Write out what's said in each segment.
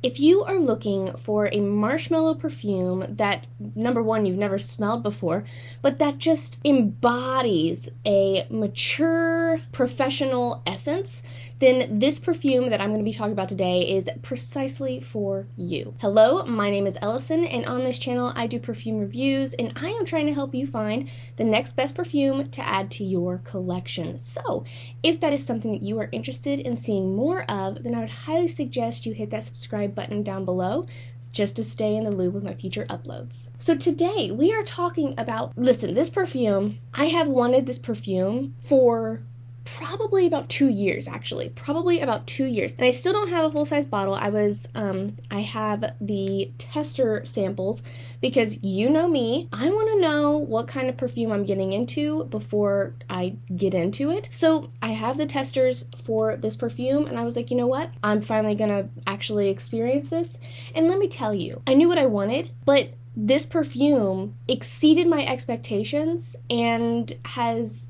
If you are looking for a marshmallow perfume that, number one, you've never smelled before, but that just embodies a mature, professional essence, then this perfume that I'm going to be talking about today is precisely for you. Hello, my name is Ellison, and on this channel I do perfume reviews, and I am trying to help you find the next best perfume to add to your collection. So, if that is something that you are interested in seeing more of, then I would highly suggest you hit that subscribe button down below just to stay in the loop with my future uploads. So today we are talking about, listen, this perfume, I have wanted this perfume for probably about 2 years, actually. Probably about 2 years. And I still don't have a full-size bottle. I have the tester samples because you know me. I want to know what kind of perfume I'm getting into before I get into it. So I have the testers for this perfume and I was like, you know what? I'm finally gonna actually experience this. And let me tell you, I knew what I wanted, but this perfume exceeded my expectations and has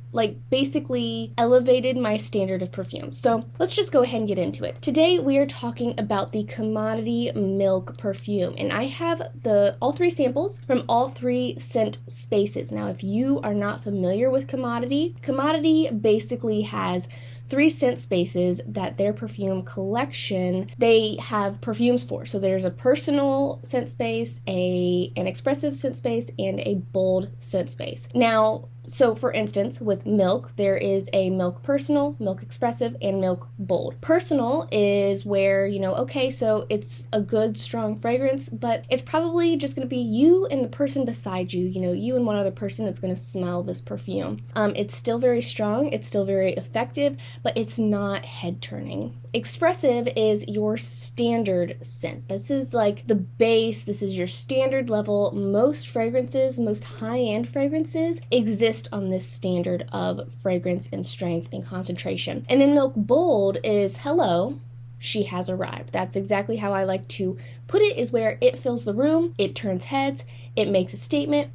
basically elevated my standard of perfume. So let's just go ahead and get into it. Today we are talking about the Commodity Milk perfume, and I have all three samples from all three scent spaces. Now, if you are not familiar with Commodity basically has 3 scent spaces that their perfume collection, they have perfumes for. So there's a personal scent space, an expressive scent space, and a bold scent space. Now, so for instance, with Milk, there is a Milk Personal, Milk Expressive, and Milk Bold. Personal is where, okay, so it's a good, strong fragrance, but it's probably just going to be you and the person beside you, you and one other person that's going to smell this perfume. It's still very strong, it's still very effective, but it's not head-turning. Expressive is your standard scent. This is like the base, this is your standard level. Most fragrances, most high-end fragrances exist on this standard of fragrance and strength and concentration. And then Milk Bold is, hello, she has arrived. That's exactly how I like to put it, is where it fills the room, it turns heads, it makes a statement,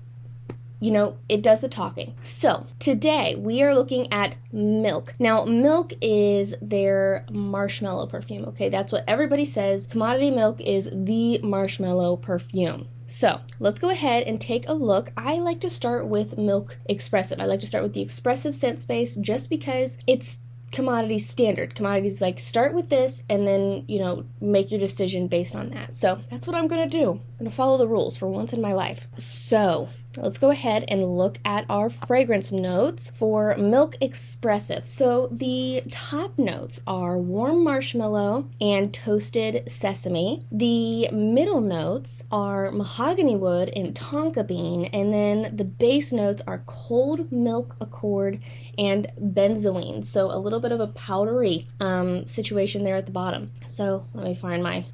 it does the talking. So today we are looking at Milk. Now, Milk is their marshmallow perfume, okay? That's what everybody says. Commodity Milk is the marshmallow perfume. So let's go ahead and take a look. I like to start with Milk Expressive. I like to start with the expressive scent space just because it's Commodity standard. Commodity's like, start with this and then, make your decision based on that. So that's what I'm going to do. I'm going to follow the rules for once in my life. So let's go ahead and look at our fragrance notes for Milk Expressive. So the top notes are warm marshmallow and toasted sesame. The middle notes are mahogany wood and tonka bean. And then the base notes are cold milk accord and benzoin. So a little bit of a powdery situation there at the bottom. So let me find my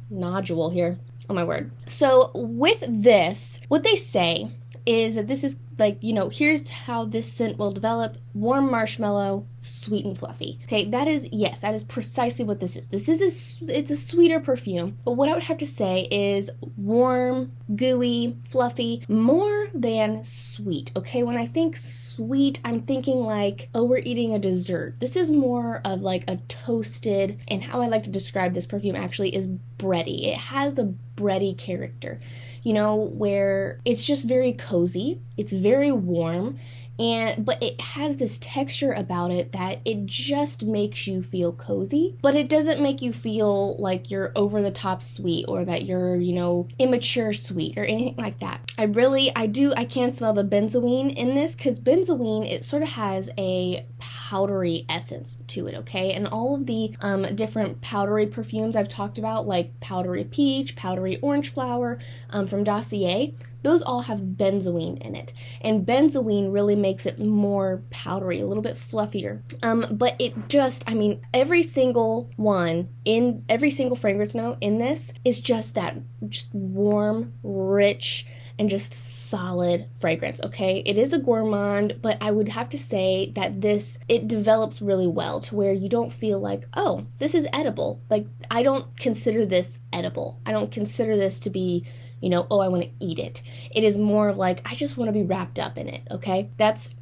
nodule here. Oh my word. So with this, what they say is that this is here's how this scent will develop. Warm marshmallow, sweet and fluffy. Okay, that is precisely what this is. It's a sweeter perfume, but what I would have to say is warm, gooey, fluffy, more than sweet. Okay, when I think sweet, I'm thinking we're eating a dessert. This is more of a toasted, and how I like to describe this perfume actually is bready. It has a bready character, where it's just very cozy, it's very warm, but it has this texture about it that it just makes you feel cozy, but it doesn't make you feel like you're over the top sweet or that you're, immature sweet or anything like that. I can smell the benzoin in this, because benzoin, it sort of has a powdery essence to it, okay? And all of the different powdery perfumes I've talked about, like powdery peach, powdery orange flower from Dossier, those all have benzoin in it. And benzoin really makes it more powdery, a little bit fluffier. But it just, every single fragrance note in this is just warm, rich, and just solid fragrance, okay? It is a gourmand, but I would have to say that it develops really well to where you don't feel like, oh, this is edible. I don't consider this edible. I don't consider this to be, oh, I want to eat it. It is more of I just want to be wrapped up in it, okay? That's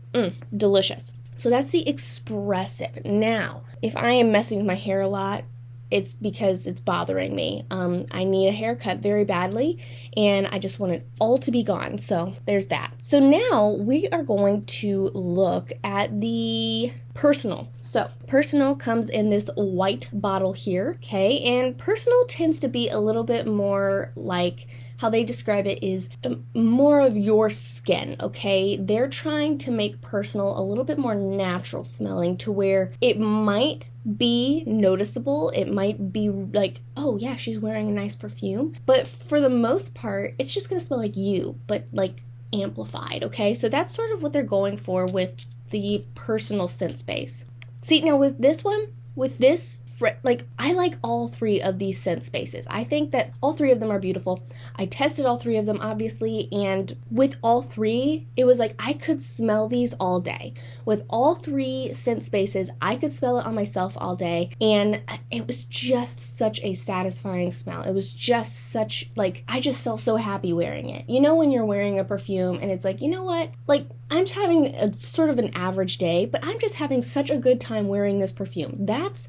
delicious. So that's the expressive. Now, if I am messing with my hair a lot, it's because it's bothering me. I need a haircut very badly, and I just want it all to be gone. So there's that. So now we are going to look at the Personal. So Personal comes in this white bottle here, okay? And Personal tends to be a little bit more like, how they describe it is more of your skin, okay? They're trying to make Personal a little bit more natural smelling to where it might be noticeable. It might be like, oh yeah, she's wearing a nice perfume. But for the most part, it's just gonna smell like you, but like amplified, okay? So that's sort of what they're going for with the Personal scent space. See, now with this one, with this, like, I like all three of these scent spaces. I think that all three of them are beautiful. I tested all three of them, obviously, and with all three, it was like I could smell these all day. With all three scent spaces, I could smell it on myself all day, and it was just such a satisfying smell. It was just such, like, I just felt so happy wearing it. You know when you're wearing a perfume, and it's like, you know what? Like, I'm just having a sort of an average day, but I'm just having such a good time wearing this perfume. That's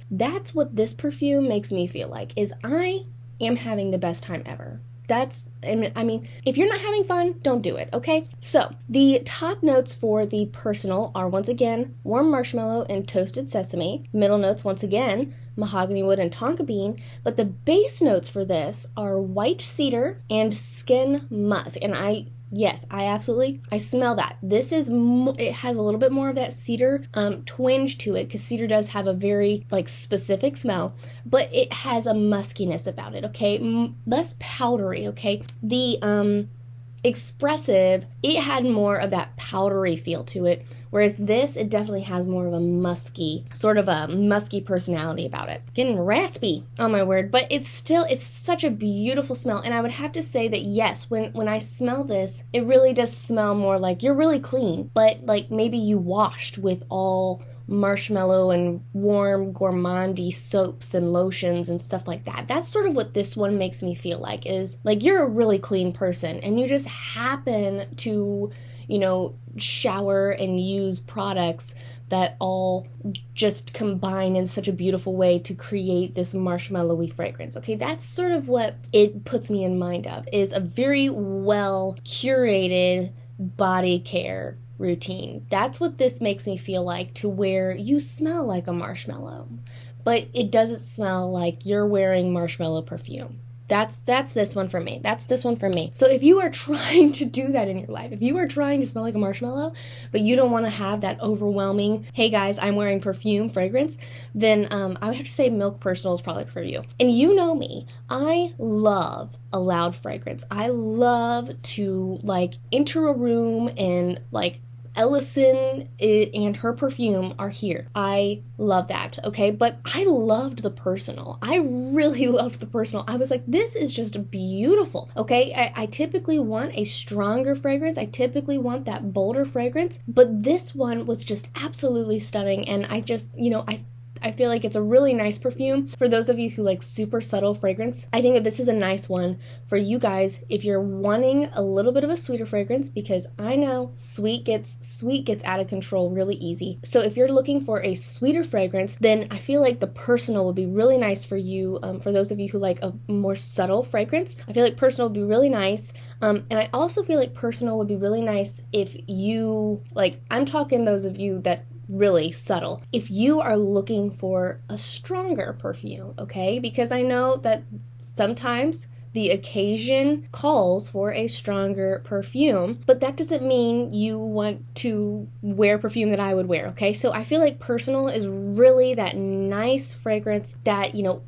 what this perfume makes me feel like, is I am having the best time ever. I mean, if you're not having fun, don't do it, okay? So, the top notes for the Personal are, once again, warm marshmallow and toasted sesame. Middle notes, once again, mahogany wood and tonka bean. But the base notes for this are white cedar and skin musk. And I smell that. This is, it has a little bit more of that cedar twinge to it, because cedar does have a very, like, specific smell, but it has a muskiness about it, okay? Less powdery, okay? The Expressive, it had more of that powdery feel to it, whereas this, it definitely has more of a musky, sort of a musky personality about it. Getting raspy, oh my word, but it's such a beautiful smell, and I would have to say that yes, when I smell this, it really does smell more like you're really clean, but like maybe you washed with all marshmallow and warm gourmandy soaps and lotions and stuff like that. That's sort of what this one makes me feel like, is like you're a really clean person and you just happen to, you know, shower and use products that all just combine in such a beautiful way to create this marshmallowy fragrance. Okay, that's sort of what it puts me in mind of, is a very well curated body care routine. That's what this makes me feel like, to where you smell like a marshmallow, but it doesn't smell like you're wearing marshmallow perfume. That's this one for me. That's this one for me. So if you are trying to do that in your life, if you are trying to smell like a marshmallow, but you don't want to have that overwhelming, hey guys, I'm wearing perfume fragrance, then I would have to say Milk Personal is probably for you. And you know me, I love a loud fragrance. I love to like enter a room and like Ellison and her perfume are here. I love that, okay? But I loved the Personal. I really loved the Personal. I was like, this is just beautiful, okay? I typically want a stronger fragrance. I typically want that bolder fragrance. But this one was just absolutely stunning. And I just, you know, I feel like it's a really nice perfume for those of you who like super subtle fragrance. I think that this is a nice one for you guys if you're wanting a little bit of a sweeter fragrance, because I know sweet gets out of control really easy. So if you're looking for a sweeter fragrance, then I feel like the Personal would be really nice for you. For those of you who like a more subtle fragrance, I feel like Personal would be really nice. And I also feel like Personal would be really nice if you, like, I'm talking those of you that really subtle, if you are looking for a stronger perfume, okay? Because I know that sometimes the occasion calls for a stronger perfume, but that doesn't mean you want to wear perfume that I would wear, okay? So I feel like Personal is really that nice fragrance that, you know,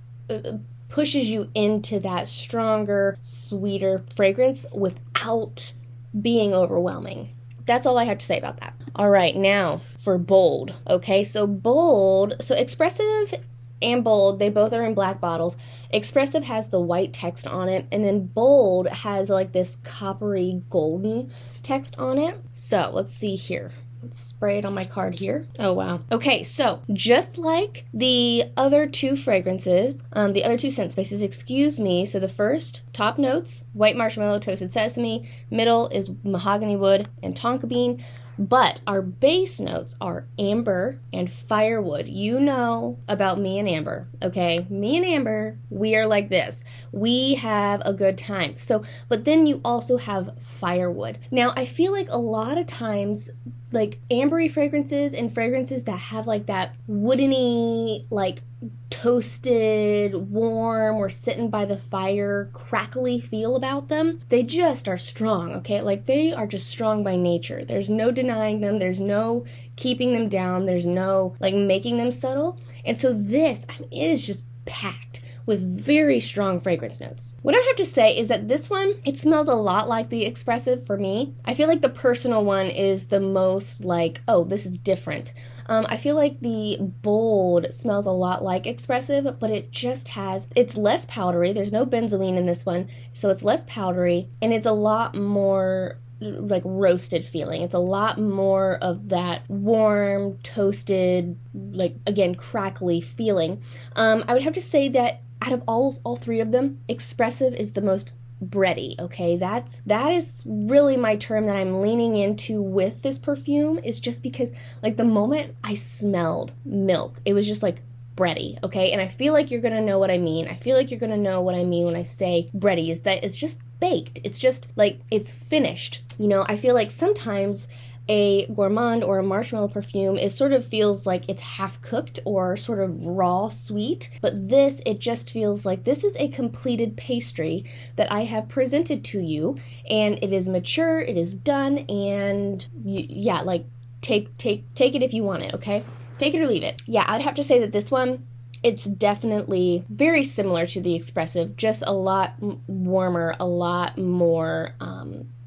pushes you into that stronger, sweeter fragrance without being overwhelming. That's all I have to say about that. All right, now for Bold. Okay, so Bold, so Expressive and Bold, they both are in black bottles. Expressive has the white text on it, and then Bold has like this coppery golden text on it. So let's see here. Let's spray it on my card here. Oh, wow. Okay, so just like the other two fragrances, the other two scent spaces, excuse me. So the first, top notes, white marshmallow, toasted sesame. Middle is mahogany wood and tonka bean. But our base notes are amber and firewood. You know about me and Amber, okay? Me and Amber, we are like this. We have a good time. So, but then you also have firewood. Now, I feel like a lot of times, like ambery fragrances and fragrances that have like that woodeny, like toasted, warm, or sitting by the fire, crackly feel about them, they just are strong, okay? Like they are just strong by nature. There's no denying them. There's no keeping them down. There's no like making them subtle. And so this, I mean, it is just packed with very strong fragrance notes. What I have to say is that this one, it smells a lot like the Expressive for me. I feel like the personal one is the most like, oh, this is different. I feel like the Bold smells a lot like Expressive, but it just has, it's less powdery. There's no benzoin in this one, so it's less powdery, and it's a lot more like roasted feeling. It's a lot more of that warm, toasted, like again, crackly feeling. I would have to say that out of all three of them, Expressive is the most bready, okay? That is really my term that I'm leaning into with this perfume, is just because like the moment I smelled milk, it was just like bready, okay? And I feel like you're gonna know what I mean. I feel like you're gonna know what I mean when I say bready, is that it's just baked. It's just like it's finished. You know, I feel like sometimes a gourmand or a marshmallow perfume is sort of feels like it's half cooked or sort of raw sweet, but this, it just feels like this is a completed pastry that I have presented to you, and it is mature, it is done, and yeah, like take it if you want it, okay? Take it or leave it. Yeah, I'd have to say that this one, it's definitely very similar to the Expressive, just a lot warmer, a lot more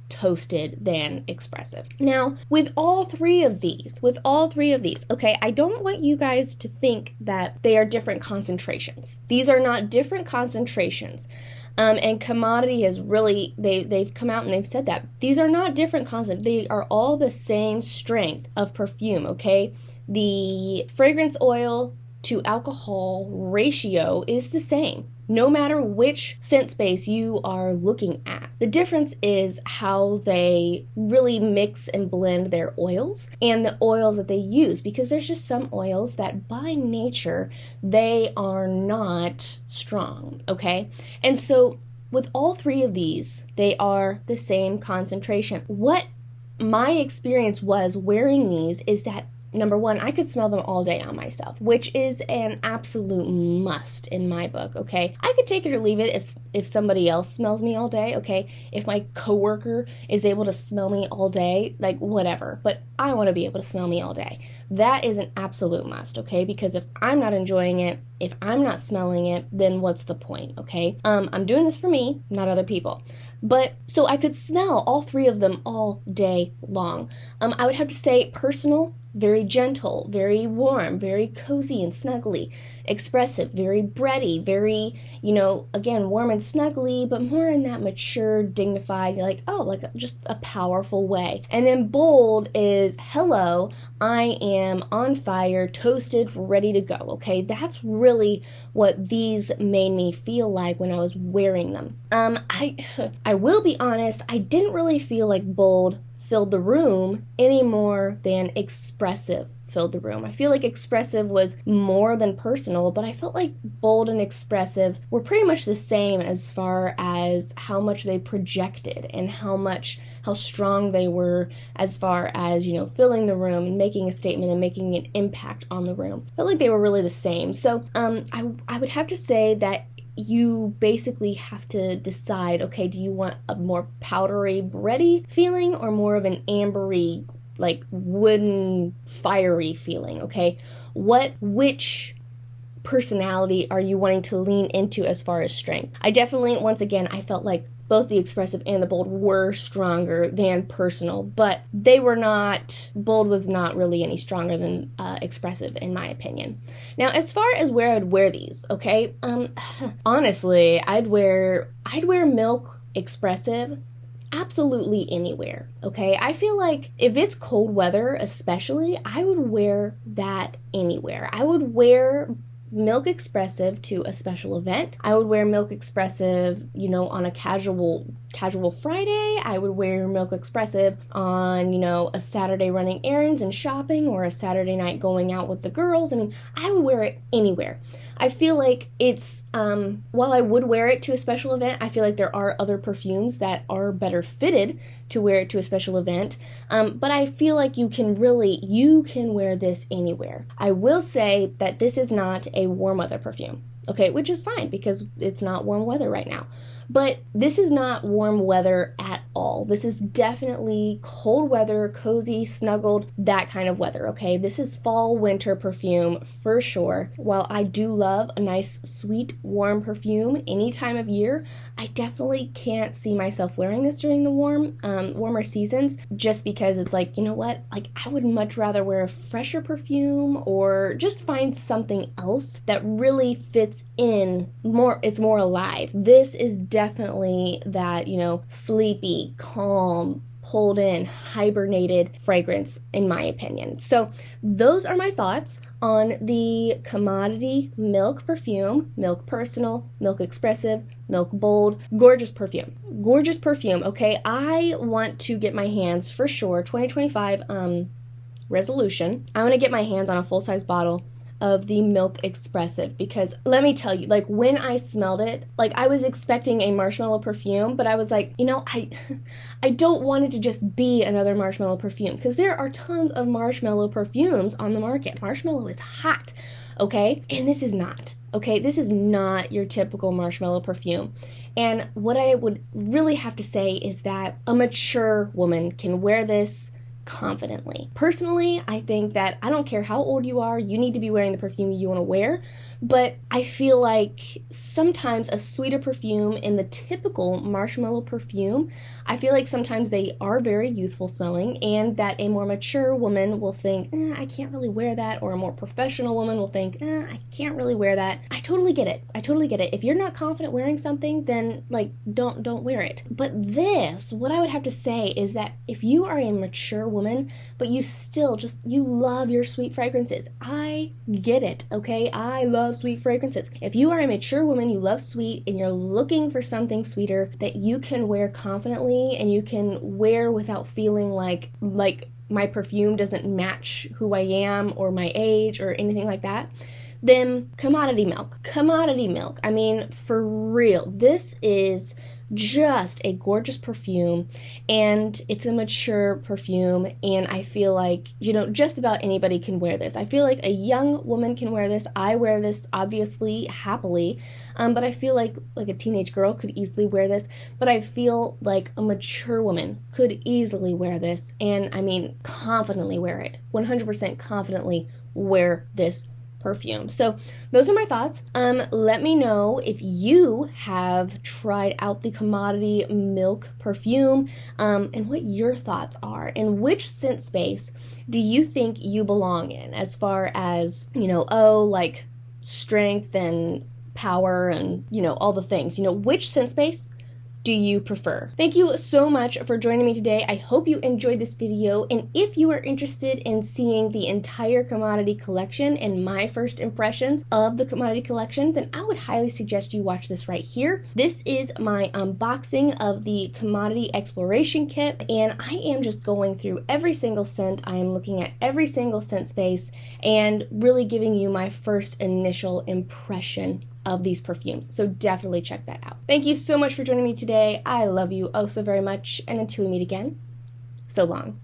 toasted than Expressive. Now, with all three of these, okay, I don't want you guys to think that they are different concentrations. These are not different concentrations. And Commodity has really, they've come out and they've said that. These are not different concentrations. They are all the same strength of perfume, okay? The fragrance oil to alcohol ratio is the same, no matter which scent space you are looking at. The difference is how they really mix and blend their oils and the oils that they use, because there's just some oils that by nature, they are not strong, okay? And so with all three of these, they are the same concentration. What my experience was wearing these is that number one, I could smell them all day on myself, which is an absolute must in my book, okay? I could take it or leave it if somebody else smells me all day, okay? If my coworker is able to smell me all day, like whatever, but I want to be able to smell me all day. That is an absolute must, okay? Because if I'm not enjoying it, if I'm not smelling it, then what's the point, okay? I'm doing this for me, not other people. But so I could smell all three of them all day long. I would have to say personal, very gentle, very warm, very cozy and snuggly. Expressive, very bready, very, you know, again, warm and snuggly, but more in that mature, dignified, like, oh, like just a powerful way. And then Bold is, hello, I am on fire, toasted, ready to go, okay? That's really what these made me feel like when I was wearing them. I will be honest, I didn't really feel like Bold filled the room any more than Expressive filled the room. I feel like Expressive was more than personal, but I felt like Bold and Expressive were pretty much the same as far as how much they projected and how strong they were as far as, you know, filling the room and making a statement and making an impact on the room. I felt like they were really the same. So I would have to say that you basically have to decide, okay, do you want a more powdery, bready feeling or more of an ambery, like wooden, fiery feeling, okay? Which personality are you wanting to lean into as far as strength? I definitely, once again, I felt like both the Expressive and the Bold were stronger than personal, but they were not, Bold was not really any stronger than Expressive in my opinion. Now, as far as where I'd wear these, okay, honestly, I'd wear Milk Expressive absolutely anywhere, okay? I feel like if it's cold weather especially, I would wear that anywhere. I would wear Milk Expressive to a special event. I would wear Milk Expressive, on a casual Friday. I would wear Milk Expressive on, a Saturday running errands and shopping, or a Saturday night going out with the girls. I mean, I would wear it anywhere. I feel like it's, while I would wear it to a special event, I feel like there are other perfumes that are better fitted to wear it to a special event. But I feel like you can wear this anywhere. I will say that this is not a warm weather perfume, okay, which is fine because it's not warm weather right now. But this is not warm weather at all. This is definitely cold weather, cozy, snuggled, that kind of weather, okay? This is fall, winter perfume for sure. While I do love a nice, sweet, warm perfume any time of year, I definitely can't see myself wearing this during the warmer seasons, just because it's like, you know what? Like, I would much rather wear a fresher perfume or just find something else that really fits in more, it's more alive. This is definitely that, sleepy, calm, pulled in, hibernated fragrance, in my opinion. So those are my thoughts on the Commodity Milk Perfume, Milk Personal, Milk Expressive, Milk Bold, gorgeous perfume. Gorgeous perfume, okay? I want to get my hands, for sure, 2025 resolution, I want to get my hands on a full-size bottle of the Milk Expressive, because let me tell you, like, when I smelled it, like, I was expecting a marshmallow perfume, but I was like, I don't want it to just be another marshmallow perfume, because there are tons of marshmallow perfumes on the market. Marshmallow is hot, okay? And this is not, okay? This is not your typical marshmallow perfume. And what I would really have to say is that a mature woman can wear this confidently. Personally, I think that I don't care how old you are, you need to be wearing the perfume you want to wear, but I feel like sometimes a sweeter perfume in the typical marshmallow perfume, I feel like sometimes they are very youthful smelling, and that a more mature woman will think, I can't really wear that, or a more professional woman will think, I can't really wear that. I totally get it. If you're not confident wearing something, then like don't wear it. But this, what I would have to say is that if you are a mature woman, but you still you love your sweet fragrances, I get it, okay? I love sweet fragrances. If you are a mature woman, you love sweet, and you're looking for something sweeter that you can wear confidently and you can wear without feeling like my perfume doesn't match who I am or my age or anything like that, then Commodity Milk. I mean, for real, this is just a gorgeous perfume, and it's a mature perfume, and I feel like, just about anybody can wear this. I feel like a young woman can wear this. I wear this, obviously, happily, but I feel like a teenage girl could easily wear this, but I feel like a mature woman could easily wear this, and I mean, confidently wear it. 100% confidently wear this perfume. So those are my thoughts. Let me know if you have tried out the Commodity Milk perfume, and what your thoughts are, and which scent space do you think you belong in, as far as, like strength and power and, all the things, which scent space do you prefer? Thank you so much for joining me today. I hope you enjoyed this video, and if you are interested in seeing the entire Commodity collection and my first impressions of the Commodity collection, then I would highly suggest you watch this right here. This is my unboxing of the Commodity Exploration Kit, and I am just going through every single scent. I am looking at every single scent space and really giving you my first initial impression of these perfumes. So definitely check that out. Thank you so much for joining me today. I love you oh so very much, and until we meet again, so long.